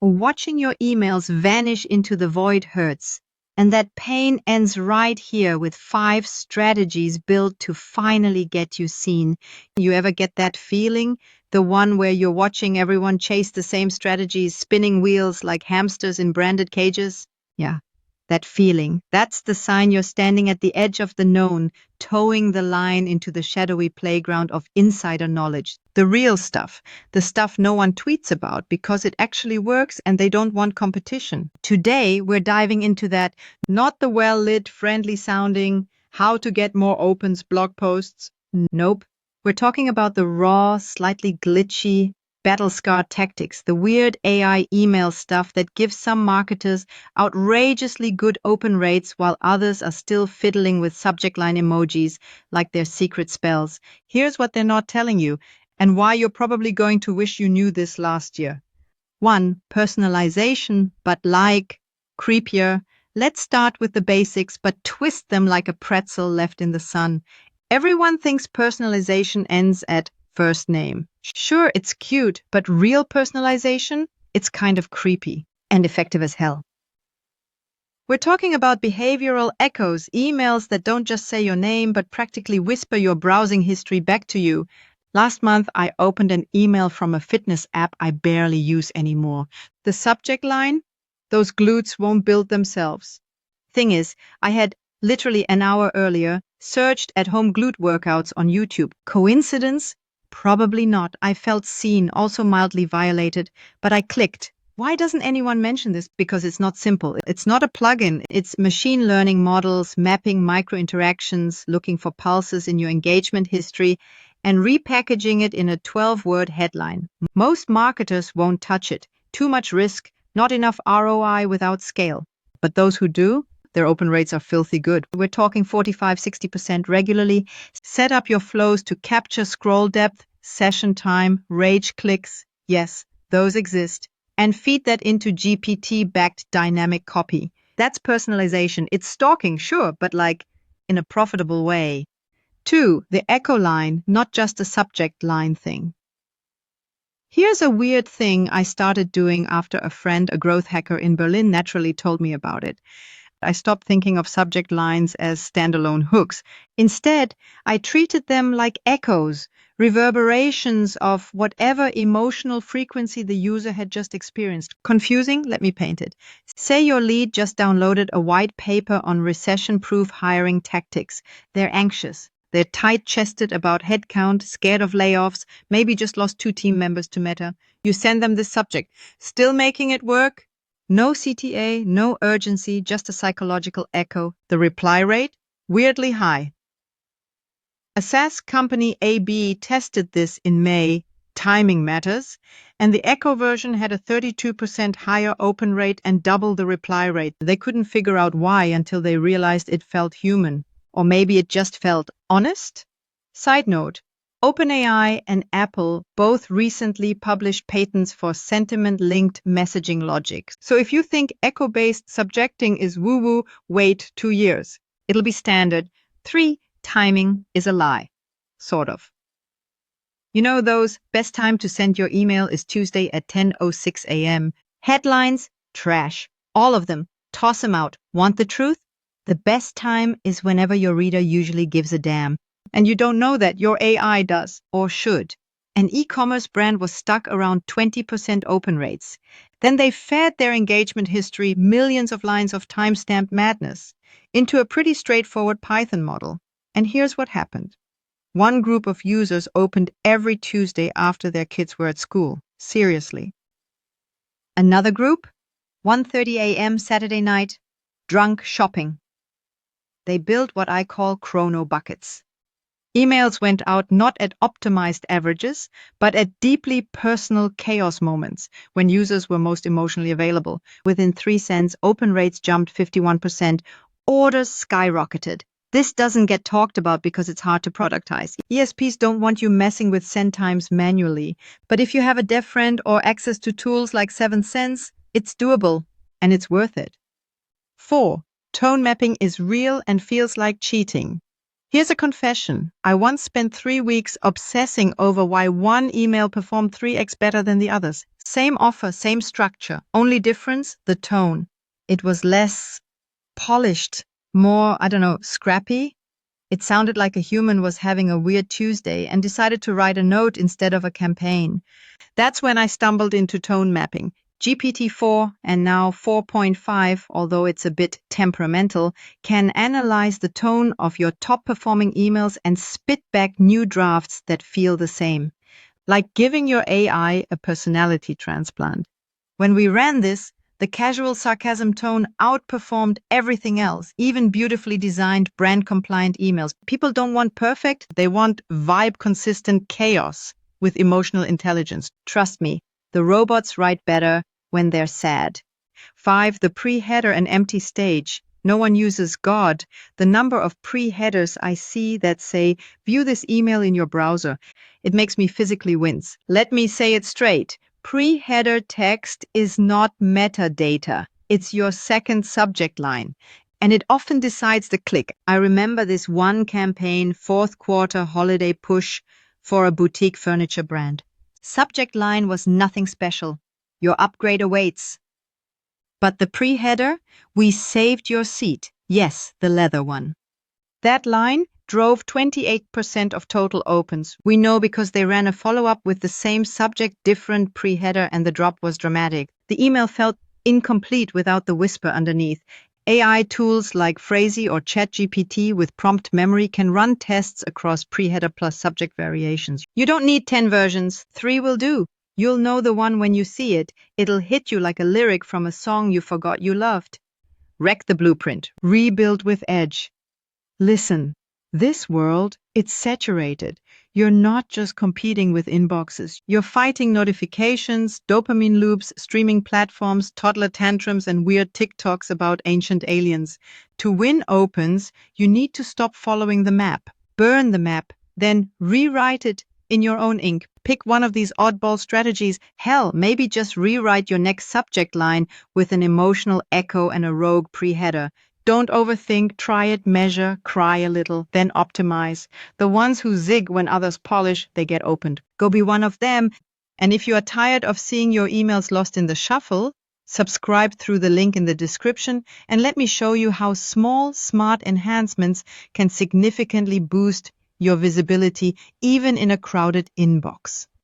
Watching your emails vanish into the void hurts. And that pain ends right here with 5 strategies built to finally get you seen. You ever get that feeling? The one where you're watching everyone chase the same strategies, spinning wheels like hamsters in branded cages? Yeah, that feeling. That's the sign you're standing at the edge of the known, towing the line into the shadowy playground of insider knowledge. The real stuff. The stuff no one tweets about because it actually works and they don't want competition. Today, we're diving into that, not the well-lit, friendly-sounding, how to get more opens blog posts. Nope. We're talking about the raw, slightly glitchy, battle-scarred tactics, the weird AI email stuff that gives some marketers outrageously good open rates while others are still fiddling with subject line emojis like they're secret spells. Here's what they're not telling you, and why you're probably going to wish you knew this last year. 1. Personalization, but creepier. Let's start with the basics, but twist them like a pretzel left in the sun. Everyone thinks personalization ends at first name. Sure, it's cute, but real personalization? It's kind of creepy and effective as hell. We're talking about behavioral echoes, emails that don't just say your name, but practically whisper your browsing history back to you. Last month, I opened an email from a fitness app I barely use anymore. The subject line? Those glutes won't build themselves. Thing is, I had literally an hour earlier searched at-home glute workouts on YouTube. Coincidence? Probably not. I felt seen, also mildly violated, but I clicked. Why doesn't anyone mention this? Because it's not simple. It's not a plugin. It's machine learning models, mapping micro interactions, looking for pulses in your engagement history, and repackaging it in a 12-word headline. Most marketers won't touch it. Too much risk, not enough ROI without scale. But those who do, their open rates are filthy good. We're talking 45-60% regularly. Set up your flows to capture scroll depth, session time, rage clicks. Yes, those exist. And feed that into GPT-backed dynamic copy. That's personalization. It's stalking, sure, but like in a profitable way. 2. The echo line, not just a subject line thing. Here's a weird thing I started doing after a friend, a growth hacker in Berlin, naturally told me about it. I stopped thinking of subject lines as standalone hooks. Instead, I treated them like echoes, reverberations of whatever emotional frequency the user had just experienced. Confusing? Let me paint it. Say your lead just downloaded a white paper on recession-proof hiring tactics. They're anxious. They're tight-chested about headcount, scared of layoffs, maybe just lost 2 team members to Meta. You send them this subject. Still making it work? No CTA, no urgency, just a psychological echo. The reply rate? Weirdly high. A SaaS company AB tested this in May, timing matters, and the echo version had a 32% higher open rate and double the reply rate. They couldn't figure out why until they realized it felt human. Or maybe it just felt honest? Side note, OpenAI and Apple both recently published patents for sentiment-linked messaging logic. So if you think echo-based subjecting is woo-woo, wait 2 years. It'll be standard. 3, timing is a lie. Sort of. You know those, best time to send your email is Tuesday at 10:06 a.m. Headlines? Trash. All of them. Toss them out. Want the truth? The best time is whenever your reader usually gives a damn. And you don't know that, your AI does, or should. An e-commerce brand was stuck around 20% open rates. Then they fed their engagement history millions of lines of timestamped madness into a pretty straightforward Python model. And here's what happened. One group of users opened every Tuesday after their kids were at school. Seriously. Another group? 1:30 a.m. Saturday night, drunk shopping. They built what I call chrono buckets. Emails went out not at optimized averages, but at deeply personal chaos moments when users were most emotionally available. Within 3 cents, open rates jumped 51%, orders skyrocketed. This doesn't get talked about because it's hard to productize. ESPs don't want you messing with send times manually, but if you have a dev friend or access to tools like 7 cents, it's doable, and it's worth it. 4. Tone mapping is real and feels like cheating. Here's a confession. I once spent 3 weeks obsessing over why one email performed 3x better than the others. Same offer, same structure, only difference, the tone. It was less polished, more, I don't know, scrappy. It sounded like a human was having a weird Tuesday and decided to write a note instead of a campaign. That's when I stumbled into tone mapping. GPT-4 and now 4.5, although it's a bit temperamental, can analyze the tone of your top performing emails and spit back new drafts that feel the same. Like giving your AI a personality transplant. When we ran this, the casual sarcasm tone outperformed everything else, even beautifully designed brand compliant emails. People don't want perfect, they want vibe consistent chaos with emotional intelligence. Trust me, the robots write better when they're sad. 5. The pre-header and empty stage. No one uses God. The number of pre-headers I see that say, view this email in your browser. It makes me physically wince. Let me say it straight. Pre-header text is not metadata. It's your second subject line. And it often decides the click. I remember this one campaign, fourth quarter holiday push for a boutique furniture brand. Subject line was nothing special. Your upgrade awaits. But the pre-header, we saved your seat. Yes, the leather one. That line drove 28% of total opens. We know because they ran a follow-up with the same subject, different pre-header, and the drop was dramatic. The email felt incomplete without the whisper underneath. AI tools like Phrasee or ChatGPT with prompt memory can run tests across pre-header plus subject variations. You don't need 10 versions, 3 will do. You'll know the one when you see it. It'll hit you like a lyric from a song you forgot you loved. Wreck the blueprint. Rebuild with edge. Listen, this world, it's saturated. You're not just competing with inboxes. You're fighting notifications, dopamine loops, streaming platforms, toddler tantrums, and weird TikToks about ancient aliens. To win opens, you need to stop following the map. Burn the map, then rewrite it in your own ink. Pick one of these oddball strategies. Hell, maybe just rewrite your next subject line with an emotional echo and a rogue pre-header. Don't overthink, try it, measure, cry a little, then optimize. The ones who zig when others polish, they get opened. Go be one of them. And if you are tired of seeing your emails lost in the shuffle, subscribe through the link in the description and let me show you how small, smart enhancements can significantly boost your visibility even in a crowded inbox.